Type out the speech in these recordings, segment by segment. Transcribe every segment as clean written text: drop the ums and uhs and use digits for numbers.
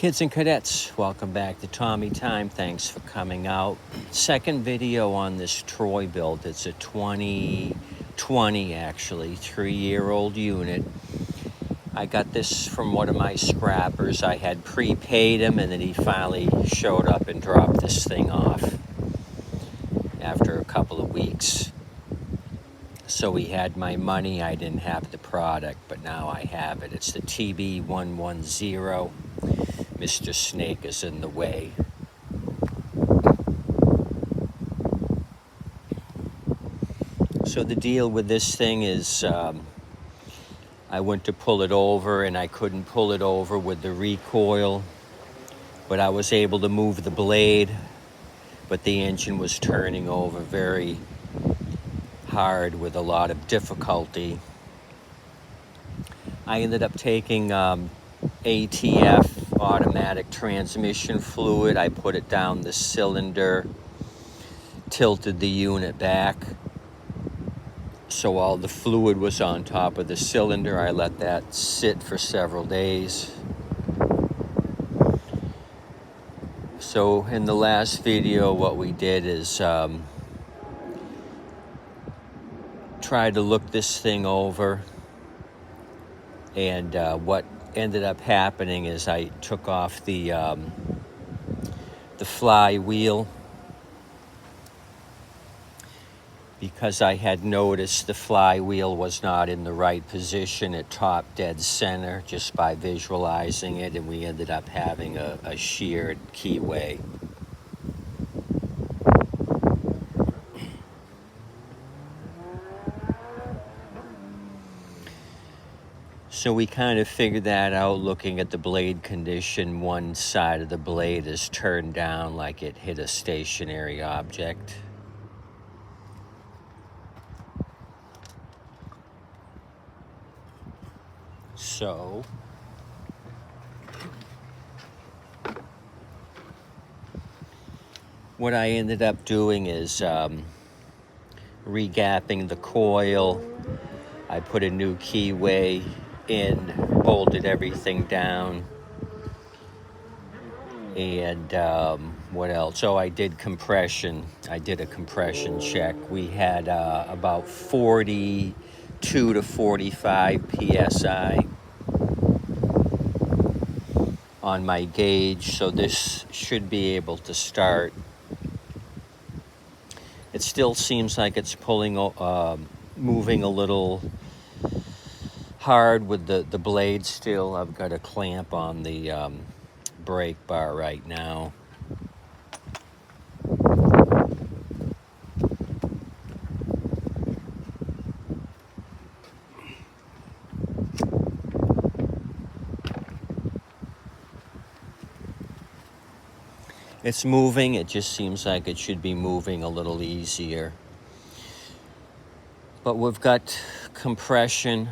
Kids and cadets, welcome back to Tommy Time. Thanks for coming out. Second video on this Troy-Bilt. It's a 2020, actually, 3-year-old unit. I got this from one of my scrappers. I had prepaid him, and then he finally showed up and dropped this thing off after a couple of weeks. So he had my money. I didn't have the product, but now I have it. It's the TB110. Mr. Snake is in the way. So the deal with this thing is I went to pull it over and I couldn't pull it over with the recoil, but I was able to move the blade, but the engine was turning over very hard with a lot of difficulty. I ended up taking ATF, automatic transmission fluid. I put it down the cylinder, tilted the unit back so all the fluid was on top of the cylinder. I let that sit for several days. So in the last video, what we did is try to look this thing over, and what ended up happening is I took off the flywheel because I had noticed the flywheel was not in the right position at top dead center just by visualizing it, and we ended up having a sheared keyway. So we kind of figured that out looking at the blade condition. One side of the blade is turned down like it hit a stationary object. So what I ended up doing is regapping the coil. I put a new keyway in, bolted everything down, and what else? Oh, I did compression. I did a compression check. We had about 42 to 45 psi on my gauge, so this should be able to start. It still seems like it's pulling, moving a little hard with the blade still. I've got a clamp on the brake bar right now. It's moving. It just seems like it should be moving a little easier. But we've got compression,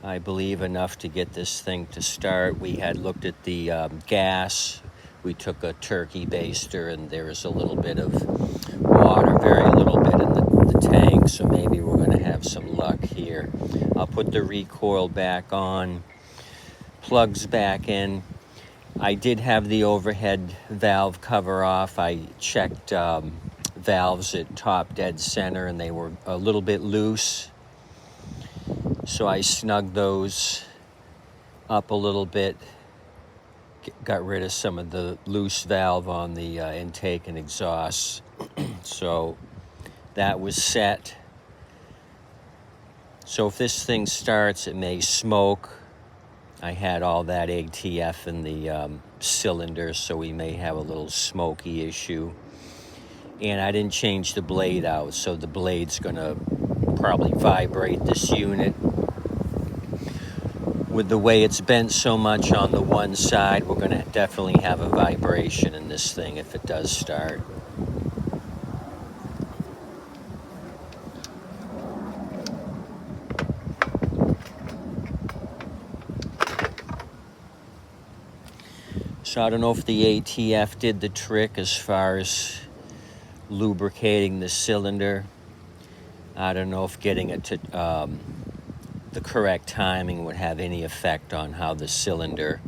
I believe, enough to get this thing to start. We had looked at the gas. We took a turkey baster, and there is a little bit of water, very little bit in the tank, so maybe we're going to have some luck here. I'll put the recoil back on, plugs back in. I did have the overhead valve cover off. I checked valves at top dead center, and they were a little bit loose. So I snugged those up a little bit, got rid of some of the loose valve on the intake and exhaust. So that was set. So if this thing starts, it may smoke. I had all that ATF in the cylinder, so we may have a little smoky issue. And I didn't change the blade out, so the blade's gonna probably vibrate this unit. With the way it's bent so much on the one side, we're gonna definitely have a vibration in this thing if it does start. So I don't know if the ATF did the trick as far as lubricating the cylinder. I don't know if getting it to the correct timing would have any effect on how the cylinder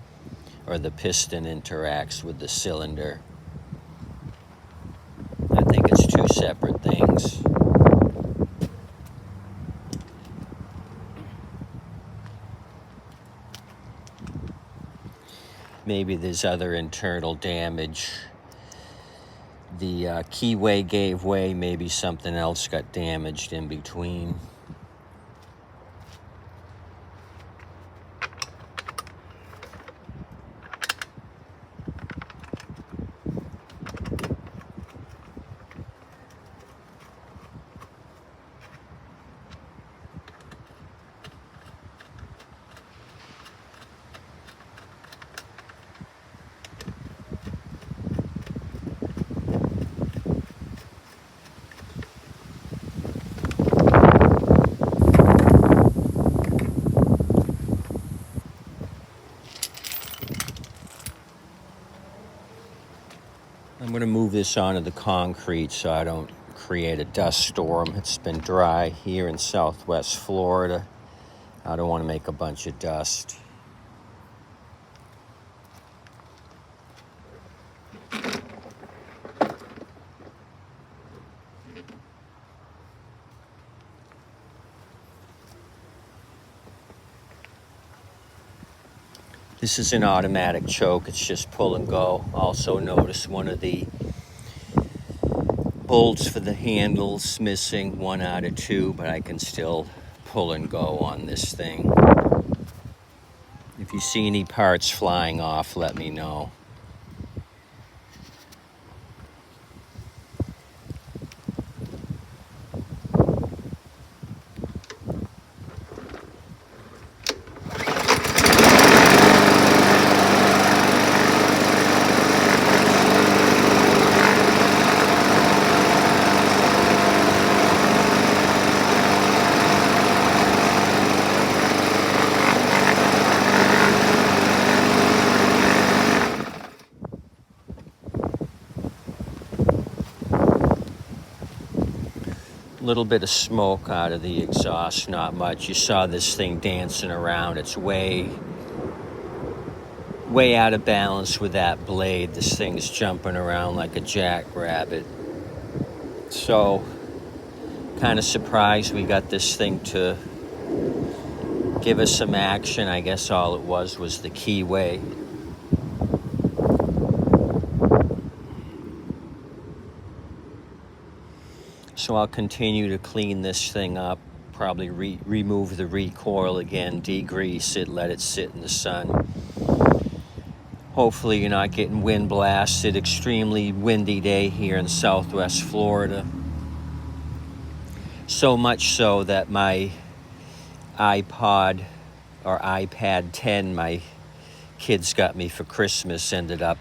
or the piston interacts with the cylinder. I think it's two separate things. Maybe there's other internal damage. The keyway gave way, maybe something else got damaged in between. I'm going to move this onto the concrete so I don't create a dust storm. It's been dry here in Southwest Florida. I don't want to make a bunch of dust. This is an automatic choke. It's just pull and go. Also notice one of the bolts for the handles missing, 1 out of 2, but I can still pull and go on this thing. If you see any parts flying off, let me know. Little bit of smoke out of the exhaust, not much. You saw this thing dancing around. It's way out of balance with that blade. This thing's jumping around like a jackrabbit. So, kind of surprised we got this thing to give us some action. I guess all it was the keyway. So I'll continue to clean this thing up, probably remove the recoil again, degrease it, let it sit in the sun. Hopefully you're not getting wind blasted. Extremely windy day here in Southwest Florida. So much so that my iPod or iPad 10 my kids got me for Christmas ended up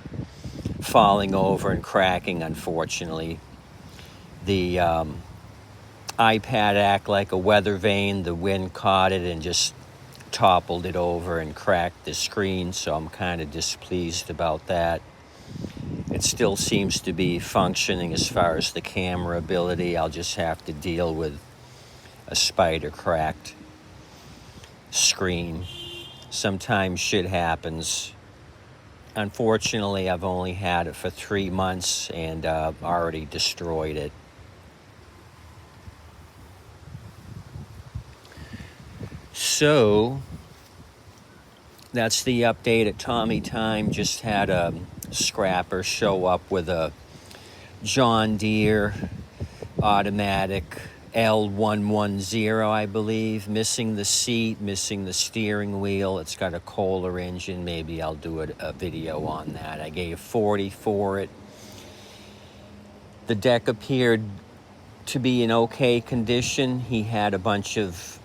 falling over and cracking, unfortunately. The iPad act like a weather vane. The wind caught it and just toppled it over and cracked the screen, so I'm kind of displeased about that. It still seems to be functioning as far as the camera ability. I'll just have to deal with a spider cracked screen. Sometimes shit happens. Unfortunately, I've only had it for 3 months and already destroyed it. So, that's the update at Tommy Time. Just had a scrapper show up with a John Deere automatic L110, I believe. Missing the seat, missing the steering wheel. It's got a Kohler engine. Maybe I'll do a video on that. I gave $40 for it. The deck appeared to be in okay condition. He had a bunch of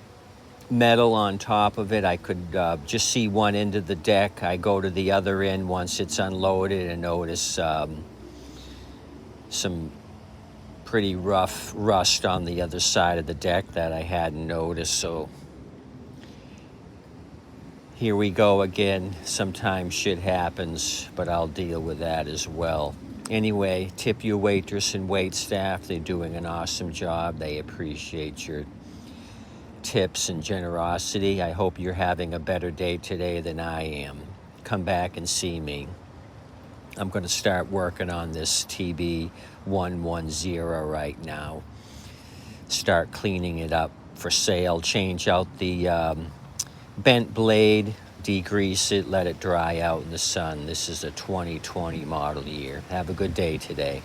metal on top of it. I could just see one end of the deck. I go to the other end once it's unloaded and notice some pretty rough rust on the other side of the deck that I hadn't noticed. So here we go again. Sometimes shit happens, but I'll deal with that as well. Anyway, tip your waitress and wait staff. They're doing an awesome job. They appreciate your tips and generosity. I hope you're having a better day today than I am. come back and see me. I'm going to start working on this TB110 right now. Start cleaning it up for sale. Change out the bent blade, degrease it, let it dry out in the sun. This is a 2020 model year. Have a good day today.